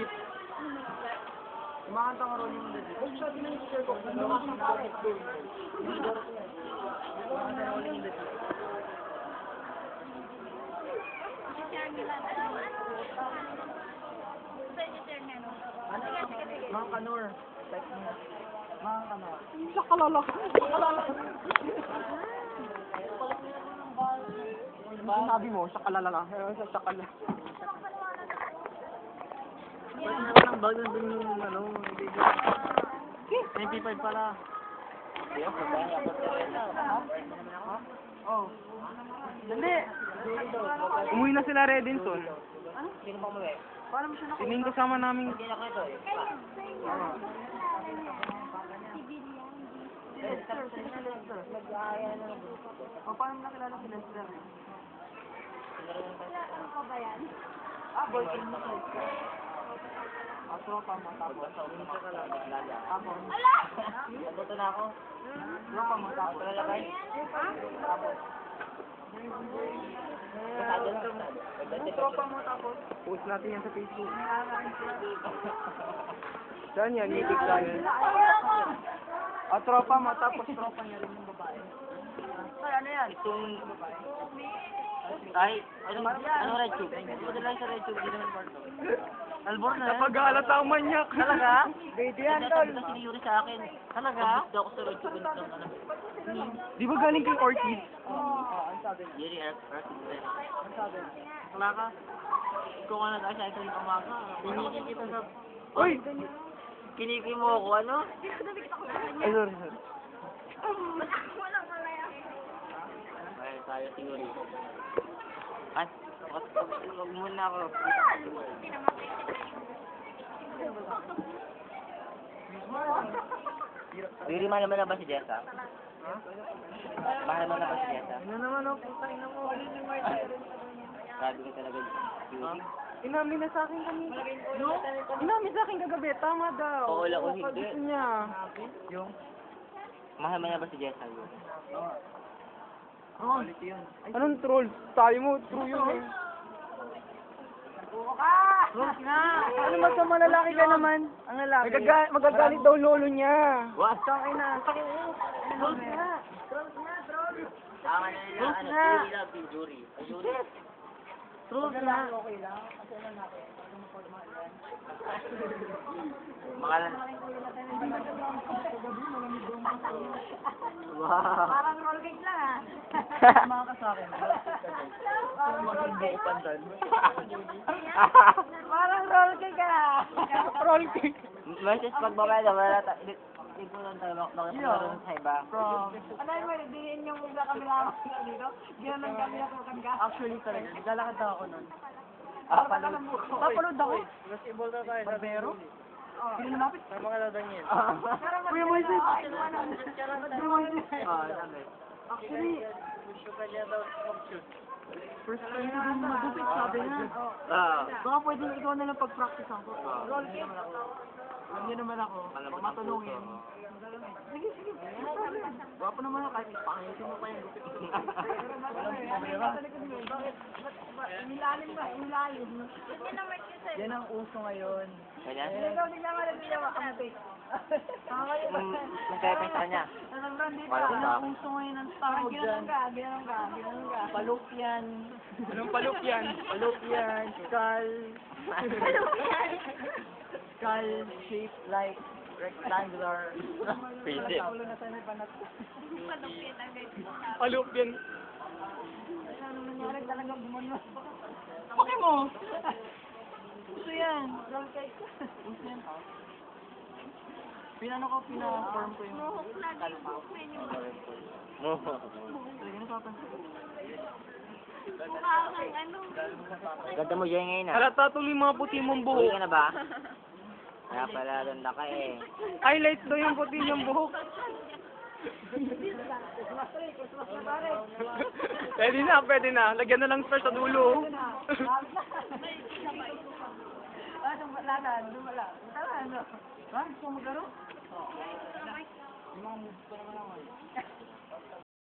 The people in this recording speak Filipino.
Deep. Kumakanta ka Rolling in the Deep. Huwag siya din ko. Kumakanta ka Rolling in the Deep. Mga kanor. Type mo. Mga kanor. Sa kalala. Sinabi mo, sa kalala lang. Sa kalala. Pwede naman ang bag nandun yung ano, hindi dyan. MP5 pala. Oh. Dali. Umuwi na sila Redinson. Sino pa umuwi? Paano mo siya nakuha? Sining kasama namin. Hindi na kayo eh. O, paano mo nakilala si Lester? Ano pa ba yan? Boyfriend mo si Lester. Tropa mo, tapos. Minsan ka lang, lala. Tapos. Ala! Naguto na ako. Tropa mo, tapos. Lalakay. Tropa mo, tapos. Post natin yan sa Facebook. Saan yan? YouTube channel. Tropa mo, tapos tropa niya rin yung babae. Ay, ano yan? Itong... Ay, ano red tube? Hindi ko dala sa red tube, hindi naman parto. Albor na yan. Napag-aalat ang manyak. Talaga? Baby Yan, yan, tol. tol. Kasi Yuri sa akin. Talaga? Hindi ako sa red tube. Di ba galing kay Orchid? Ang sabi niya. Yuri, Arkin. Ang sabi niya. Wala ka. Kung ano nag-asya ito yung umaga. Kinikin kita sa... Uy! Kinikin mo ako, ano? Ay, sorry. Walang malaya. Ay, tayo si Yuri. Ay, wag muna ako. Hindi naman Yuri, mahal mo na ba si Jessa? Mahal mo na ba si Jessa? Ano naman ako, putang ina mo. Grabe ka talaga, Yuri. Inamin na sa akin kanina. No? Inamin sa akin kagabi. Tama daw. Oo, wala ko hindi. Gusto niya. Yung? Mahal mo na ba si Jessa, Yuri? Oh. Anong troll? Tayo mo, true yun eh. Close na! Ano magkama lalaki ka naman? Ang lalaki? Magagalit daw lolo niya. What? Tangay na. Close na! Tama na yun, ano, Yuri love you, Yuri. Yuri. Close na! Makalan. Wow! Parang roll cake lang ah. Mga ka sa akin. Hindi ko pandan. Parang roll cake ah. Roll cake. Versus pagbabay na wala hindi ko lang tayo makakaroon sa iba. Ano mo, diin yung isa kami lang dito? Gano'n kami natukan ka? Actually talaga, naglalakad ako nun. Napanood ako. Basketball na tayo. Barbero? Sino lumapit? Sa mga ladangin. Kuya Moises! Kuya Moises! Sabi. Actually, gusto ka niya daw mag-shoot. First time ko din magupit, sabi nga. Baka pwedeng ikaw na lang pag-practice ako. Roll cake. Alam niyo naman ako, kung matulungin. Sige, sige. Gwapo naman ako, kahit pangisin mo pa yung gupit. Walang problema. Bakit? Milalim ba? Milalim. Yan ang uso ngayon. Ganyan? Ikaw din naman ang ginawa kami cake. Magkaya pa sa kanya. Yan ang uso ngayon ang tawag dyan. Gano'n ka. Palupyan. Anong palupyan? Palupyan, skull. Skull shaped like rectangular. Pwede. Palupyan. Ano nangyari talagang bumuno? Bakit mo? Gusto yan. Roll cake. Gusto yan. Pinano ko, pina-form ko yung kalpa. Talaga napapansin ko. Mukha kang ano. Ganda mo dyan ngayon ah. Halata tuloy mga puti mong Uwi buhok. ka na ba? Kaya pala ganda ka eh. Highlight daw yung puti niyang buhok. Pwede na. Lagyan na lang star sa dulo. Dumala. Tara, ano? Ha? Gusto mo maglaro? Yung mga moves ko naman naman.